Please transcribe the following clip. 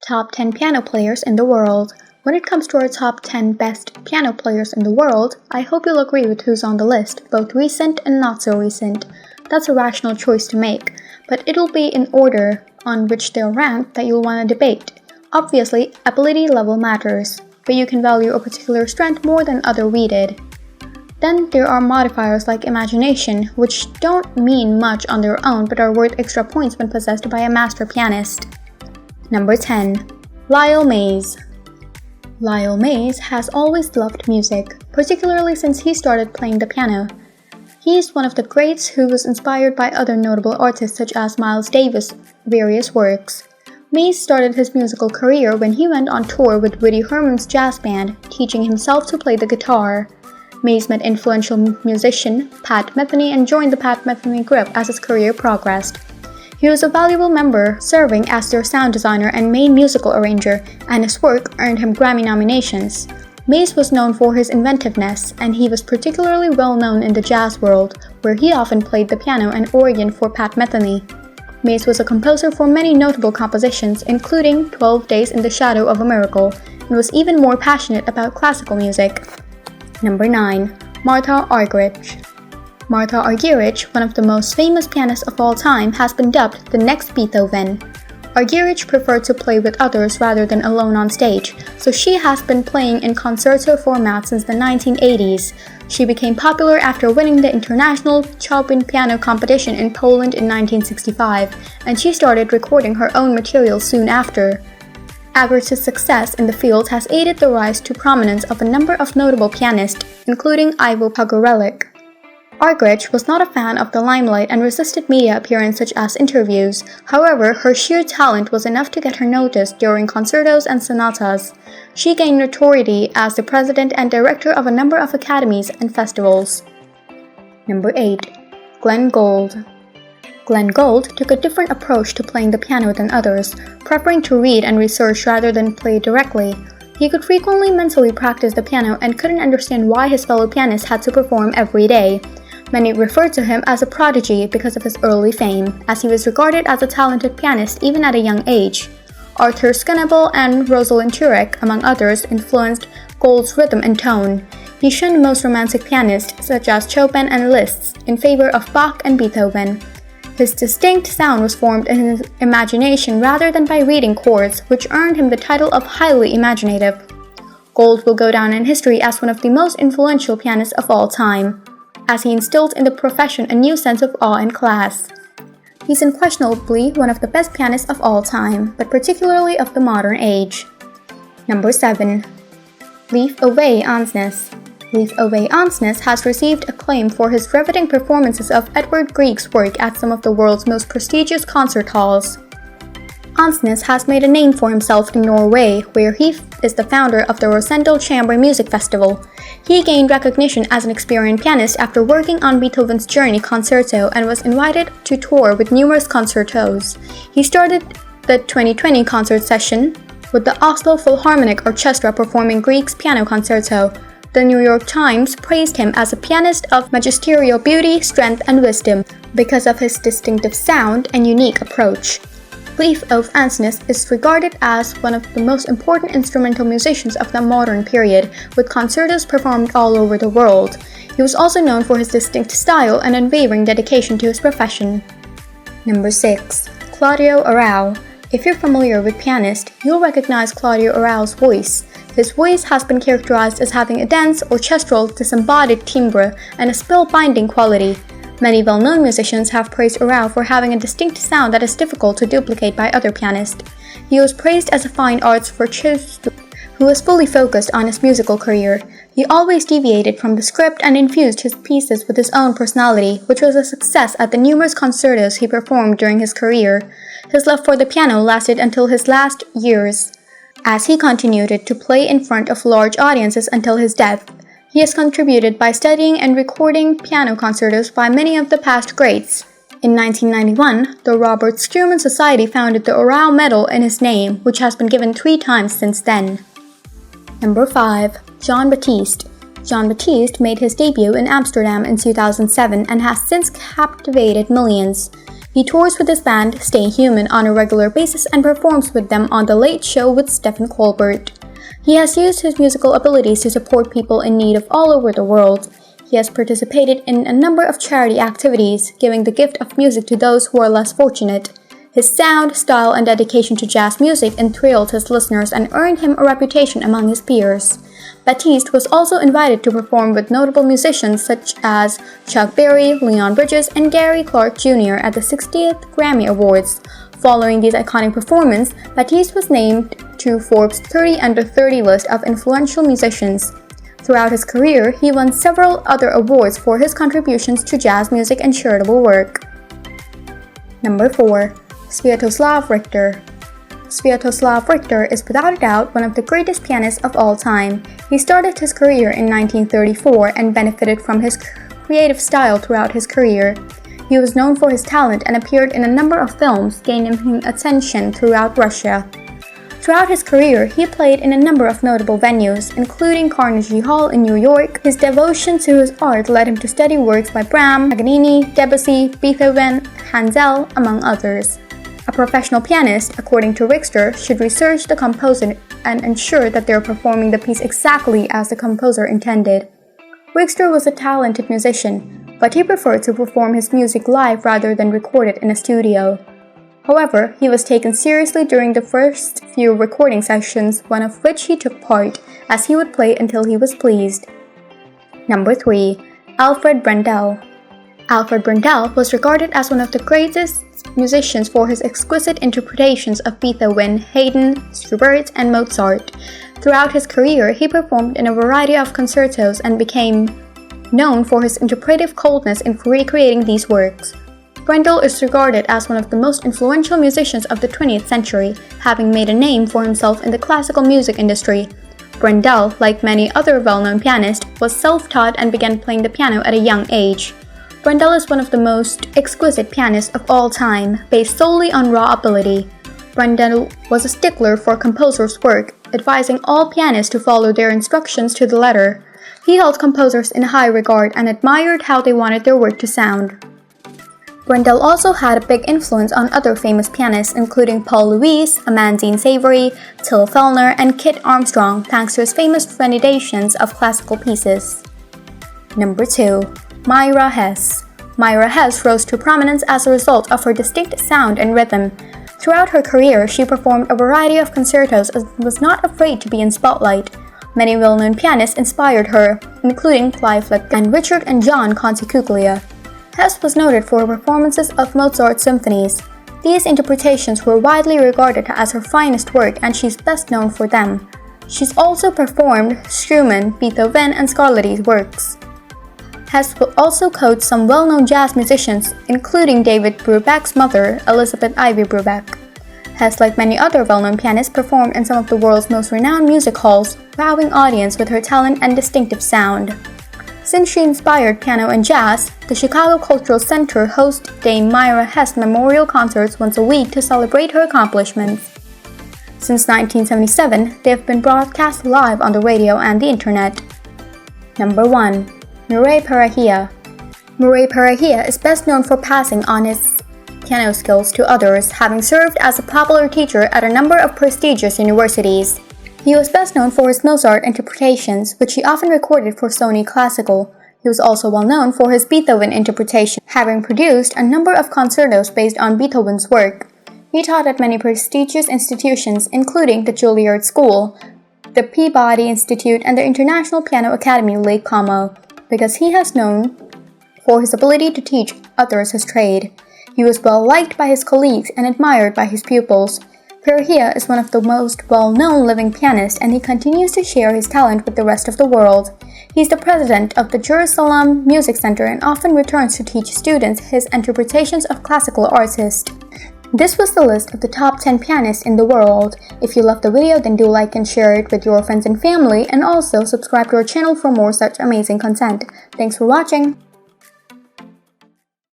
Top 10 piano players in the world. When it comes to our top 10 best piano players in the world, I hope you'll agree with who's on the list, both recent and not so recent. That's a rational choice to make, but it'll be in order on which they're ranked that you'll want to debate. Obviously, ability level matters, but you can value a particular strength more than other we did. Then there are modifiers like imagination, which don't mean much on their own but are worth extra points when possessed by a master pianist. Number 10. Lyle Mays. Lyle Mays has always loved music, particularly since he started playing the piano. He is one of the greats who was inspired by other notable artists such as Miles Davis' various works. Mays started his musical career when he went on tour with Woody Herman's jazz band, teaching himself to play the guitar. Mays met influential musician Pat Metheny and joined the Pat Metheny Group as his career progressed. He was a valuable member, serving as their sound designer and main musical arranger, and his work earned him Grammy nominations. Mays was known for his inventiveness, and he was particularly well known in the jazz world, where he often played the piano and organ for Pat Metheny. Mays was a composer for many notable compositions, including 12 Days in the Shadow of a Miracle, and was even more passionate about classical music. Number 9. Martha Argerich. Martha Argerich, one of the most famous pianists of all time, has been dubbed the next Beethoven. Argerich preferred to play with others rather than alone on stage, so she has been playing in concerto format since the 1980s. She became popular after winning the International Chopin Piano Competition in Poland in 1965, and she started recording her own material soon after. Argerich's success in the field has aided the rise to prominence of a number of notable pianists, including Ivo Pogorelic. Argerich was not a fan of the limelight and resisted media appearances such as interviews. However, her sheer talent was enough to get her noticed during concertos and sonatas. She gained notoriety as the president and director of a number of academies and festivals. Number 8. Glenn Gould. Glenn Gould took a different approach to playing the piano than others, preferring to read and research rather than play directly. He could frequently mentally practice the piano and couldn't understand why his fellow pianists had to perform every day. Many referred to him as a prodigy because of his early fame, as he was regarded as a talented pianist even at a young age. Arthur Schnabel and Rosalind Turek, among others, influenced Gould's rhythm and tone. He shunned most romantic pianists, such as Chopin and Liszt, in favor of Bach and Beethoven. His distinct sound was formed in his imagination rather than by reading chords, which earned him the title of highly imaginative. Gould will go down in history as one of the most influential pianists of all time, as he instilled in the profession a new sense of awe and class. He's unquestionably one of the best pianists of all time, but particularly of the modern age. Number 7. Leif Ove Ansnes. Leif Ove Ansnes has received acclaim for his riveting performances of Edvard Grieg's work at some of the world's most prestigious concert halls. Ansnes has made a name for himself in Norway, where he is the founder of the Rosendal Chamber Music Festival. He gained recognition as an experienced pianist after working on Beethoven's Journey Concerto and was invited to tour with numerous concertos. He started the 2020 concert session with the Oslo Philharmonic Orchestra performing Grieg's Piano Concerto. The New York Times praised him as a pianist of magisterial beauty, strength, and wisdom because of his distinctive sound and unique approach. Leif Ove Ansnes is regarded as one of the most important instrumental musicians of the modern period, with concertos performed all over the world. He was also known for his distinct style and unwavering dedication to his profession. Number 6. Claudio Arrau. If you're familiar with pianist, you'll recognize Claudio Arrau's voice. His voice has been characterized as having a dense, orchestral, disembodied timbre and a spellbinding quality. Many well-known musicians have praised Arrau for having a distinct sound that is difficult to duplicate by other pianists. He was praised as a fine arts virtuoso who was fully focused on his musical career. He always deviated from the script and infused his pieces with his own personality, which was a success at the numerous concertos he performed during his career. His love for the piano lasted until his last years, as he continued to play in front of large audiences until his death. He has contributed by studying and recording piano concertos by many of the past greats. In 1991, the Robert Schumann Society founded the Arrau Medal in his name, which has been given 3 times since then. Number 5. Jean-Baptiste. Jean-Baptiste made his debut in Amsterdam in 2007 and has since captivated millions. He tours with his band, Stay Human, on a regular basis and performs with them on The Late Show with Stephen Colbert. He has used his musical abilities to support people in need of all over the world. He has participated in a number of charity activities, giving the gift of music to those who are less fortunate. His sound, style, and dedication to jazz music enthralled his listeners and earned him a reputation among his peers. Batiste was also invited to perform with notable musicians such as Chuck Berry, Leon Bridges, and Gary Clark Jr. at the 60th Grammy Awards. Following these iconic performances, Batiste was named to Forbes' 30 Under 30 list of influential musicians. Throughout his career, he won several other awards for his contributions to jazz music and charitable work. Number 4. Sviatoslav Richter. Sviatoslav Richter is without a doubt one of the greatest pianists of all time. He started his career in 1934 and benefited from his creative style throughout his career. He was known for his talent and appeared in a number of films, gaining him attention throughout Russia. Throughout his career, he played in a number of notable venues, including Carnegie Hall in New York. His devotion to his art led him to study works by Brahms, Paganini, Debussy, Beethoven, Handel, among others. A professional pianist, according to Richter, should research the composer and ensure that they are performing the piece exactly as the composer intended. Richter was a talented musician, but he preferred to perform his music live rather than record it in a studio. However, he was taken seriously during the first few recording sessions, one of which he took part, as he would play until he was pleased. Number 3. Alfred Brendel. Alfred Brendel was regarded as one of the greatest musicians for his exquisite interpretations of Beethoven, Haydn, Schubert, and Mozart. Throughout his career, he performed in a variety of concertos and became known for his interpretive coldness in recreating these works. Brendel is regarded as one of the most influential musicians of the 20th century, having made a name for himself in the classical music industry. Brendel, like many other well-known pianists, was self-taught and began playing the piano at a young age. Brendel is one of the most exquisite pianists of all time, based solely on raw ability. Brendel was a stickler for composers' work, advising all pianists to follow their instructions to the letter. He held composers in high regard and admired how they wanted their work to sound. Brendel also had a big influence on other famous pianists, including Paul Louis, Amandine Savory, Till Fellner, and Kit Armstrong, thanks to his famous renditions of classical pieces. Number 2. Myra Hess. Myra Hess rose to prominence as a result of her distinct sound and rhythm. Throughout her career, she performed a variety of concertos and was not afraid to be in spotlight. Many well-known pianists inspired her, including Clive Flick and Richard and John Conticuglia. Hess was noted for her performances of Mozart's symphonies. These interpretations were widely regarded as her finest work, and she's best known for them. She's also performed Schumann, Beethoven, and Scarlatti's works. Hess also coached some well-known jazz musicians, including David Brubeck's mother, Elizabeth Ivy Brubeck. Hess, like many other well-known pianists, performed in some of the world's most renowned music halls, wowing audience with her talent and distinctive sound. Since she inspired piano and jazz, the Chicago Cultural Center hosts Dame Myra Hess memorial concerts once a week to celebrate her accomplishments. Since 1977, they have been broadcast live on the radio and the internet. Number 1. Murray Perahia. Murray Perahia is best known for passing on his piano skills to others, having served as a popular teacher at a number of prestigious universities. He was best known for his Mozart interpretations, which he often recorded for Sony Classical. He was also well known for his Beethoven interpretation, having produced a number of concertos based on Beethoven's work. He taught at many prestigious institutions, including the Juilliard School, the Peabody Institute, and the International Piano Academy Lake Como, because he has known for his ability to teach others his trade. He was well liked by his colleagues and admired by his pupils. Perahia is one of the most well-known living pianists, and he continues to share his talent with the rest of the world. He is the president of the Jerusalem Music Center and often returns to teach students his interpretations of classical artists. This was the list of the top 10 pianists in the world. If you loved the video, then do like and share it with your friends and family, and also subscribe to our channel for more such amazing content. Thanks for watching!